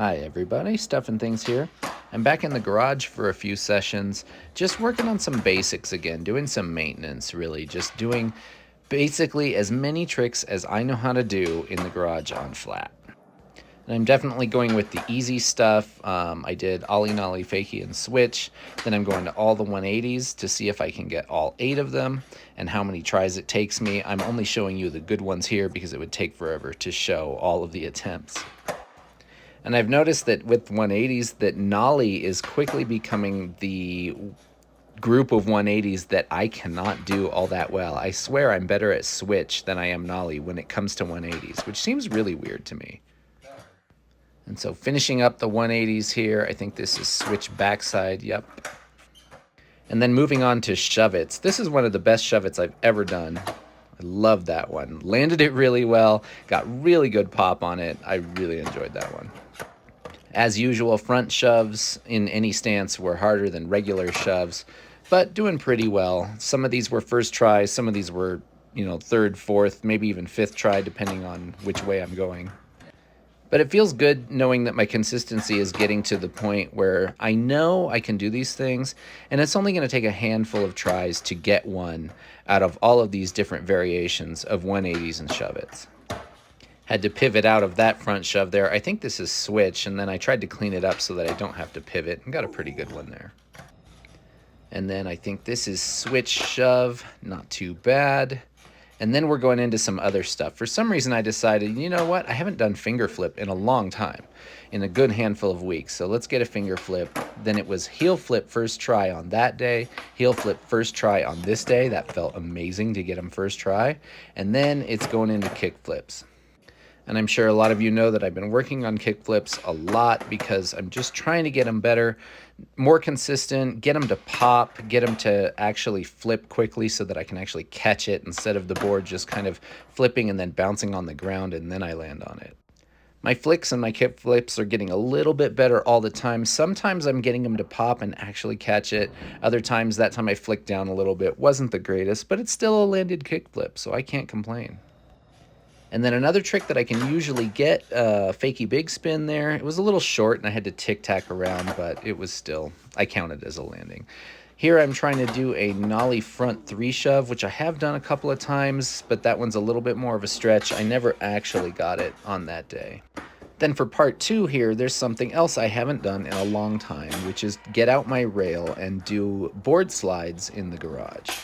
Hi everybody, Stuff and Things here. I'm back in the garage for a few sessions, just working on some basics again, doing some maintenance really, just doing basically as many tricks as I know how to do in the garage on flat. And I'm definitely going with the easy stuff. I did Ollie, Nollie, Fakie, and Switch. Then I'm going to all the 180s to see if I can get all 8 of them and how many tries it takes me. I'm only showing you the good ones here because it would take forever to show all of the attempts. And I've noticed that with 180s that Nollie is quickly becoming the group of 180s that I cannot do all that well. I swear I'm better at Switch than I am Nollie when it comes to 180s, which seems really weird to me. And so finishing up the 180s here, I think this is Switch backside, yep. And then moving on to Shuvits. This is one of the best Shuvits I've ever done. I love that one. Landed it really well, got really good pop on it. I really enjoyed that one. As usual, front shoves in any stance were harder than regular shoves, but doing pretty well. Some of these were first tries, some of these were, third, fourth, maybe even fifth try, depending on which way I'm going. But it feels good knowing that my consistency is getting to the point where I know I can do these things, and it's only going to take a handful of tries to get one out of all of these different variations of 180s and shove-its. Had to pivot out of that front shove there. I think this is Switch, and then I tried to clean it up so that I don't have to pivot, and got a pretty good one there. And then I think this is Switch shove, not too bad. And then we're going into some other stuff. For some reason I decided, you know what, I haven't done finger flip in a long time, in a good handful of weeks, so let's get a finger flip. Then it was heel flip first try on that day, heel flip first try on this day. That felt amazing to get them first try. And then it's going into kick flips. And I'm sure a lot of you know that I've been working on kickflips a lot because I'm just trying to get them better, more consistent, get them to pop, get them to actually flip quickly so that I can actually catch it instead of the board just kind of flipping and then bouncing on the ground and then I land on it. My flicks and my kickflips are getting a little bit better all the time. Sometimes I'm getting them to pop and actually catch it. Other times, that time I flicked down a little bit wasn't the greatest, but it's still a landed kickflip, so I can't complain. And then another trick that I can usually get, fakie big spin there. It was a little short and I had to tic-tac around, but it was still, I counted as a landing. Here I'm trying to do a nollie front 3 shove, which I have done a couple of times, but that one's a little bit more of a stretch. I never actually got it on that day. Then for part 2 here, there's something else I haven't done in a long time, which is get out my rail and do board slides in the garage.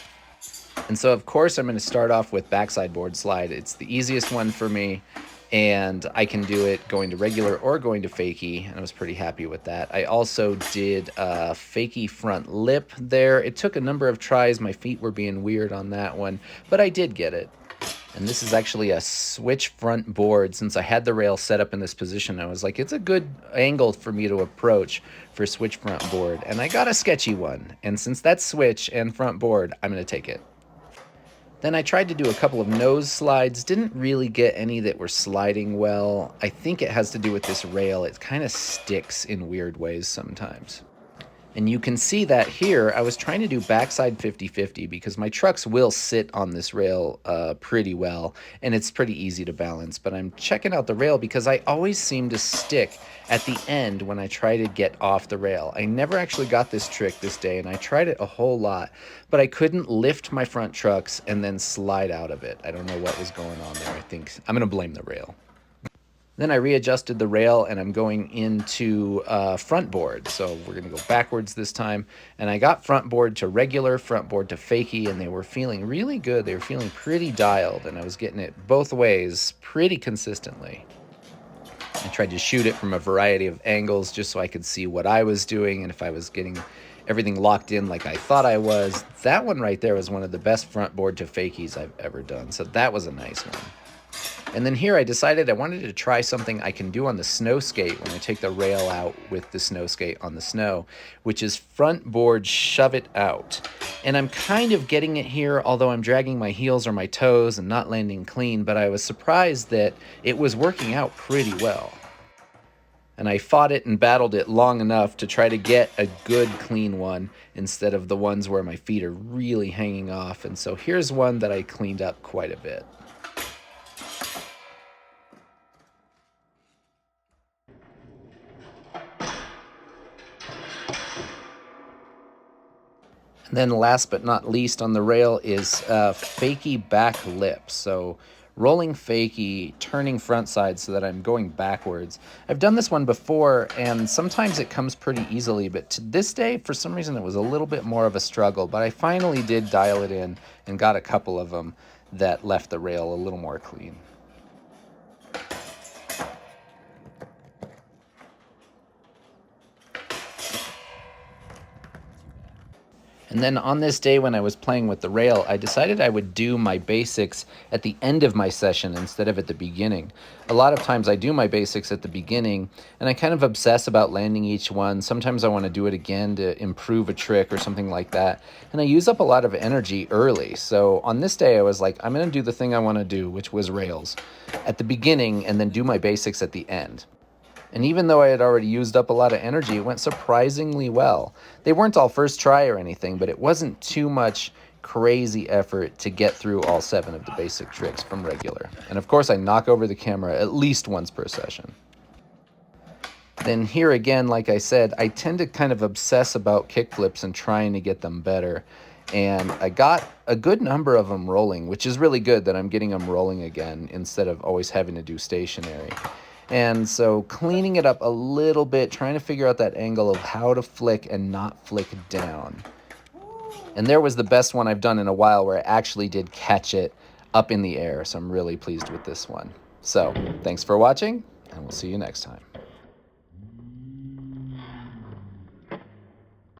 And so, of course, I'm going to start off with backside board slide. It's the easiest one for me, and I can do it going to regular or going to fakie, and I was pretty happy with that. I also did a fakie front lip there. It took a number of tries. My feet were being weird on that one, but I did get it. And this is actually a switch front board. Since I had the rail set up in this position, I was like, it's a good angle for me to approach for switch front board. And I got a sketchy one. And since that's switch and front board, I'm going to take it. Then I tried to do a couple of nose slides, didn't really get any that were sliding well. I think it has to do with this rail. It kind of sticks in weird ways sometimes. And you can see that here, I was trying to do backside 50-50 because my trucks will sit on this rail pretty well, and it's pretty easy to balance. But I'm checking out the rail because I always seem to stick at the end when I try to get off the rail. I never actually got this trick this day, and I tried it a whole lot, but I couldn't lift my front trucks and then slide out of it. I don't know what was going on there. I think I'm going to blame the rail. Then I readjusted the rail and I'm going into front board. So we're going to go backwards this time. And I got front board to regular, front board to fakie, and they were feeling really good. They were feeling pretty dialed, and I was getting it both ways pretty consistently. I tried to shoot it from a variety of angles just so I could see what I was doing and if I was getting everything locked in like I thought I was. That one right there was one of the best front board to fakies I've ever done. So that was a nice one. And then here I decided I wanted to try something I can do on the snow skate when I take the rail out with the snow skate on the snow, which is front board shove it out. And I'm kind of getting it here, although I'm dragging my heels or my toes and not landing clean, but I was surprised that it was working out pretty well. And I fought it and battled it long enough to try to get a good clean one instead of the ones where my feet are really hanging off. And so here's one that I cleaned up quite a bit. And then last but not least on the rail is fakie back lip. So rolling fakie, turning front side so that I'm going backwards. I've done this one before, and sometimes it comes pretty easily, but to this day, for some reason, it was a little bit more of a struggle. But I finally did dial it in and got a couple of them that left the rail a little more clean. And then on this day when I was playing with the rail, I decided I would do my basics at the end of my session instead of at the beginning. A lot of times I do my basics at the beginning, and I kind of obsess about landing each one. Sometimes I want to do it again to improve a trick or something like that. And I use up a lot of energy early. So on this day, I was like, I'm going to do the thing I want to do, which was rails, at the beginning and then do my basics at the end. And even though I had already used up a lot of energy, it went surprisingly well. They weren't all first try or anything, but it wasn't too much crazy effort to get through all 7 of the basic tricks from regular. And of course, I knock over the camera at least once per session. Then here again, like I said, I tend to kind of obsess about kickflips and trying to get them better. And I got a good number of them rolling, which is really good that I'm getting them rolling again instead of always having to do stationary. And so cleaning it up a little bit, trying to figure out that angle of how to flick and not flick down. And there was the best one I've done in a while where I actually did catch it up in the air. So I'm really pleased with this one. So thanks for watching, and we'll see you next time.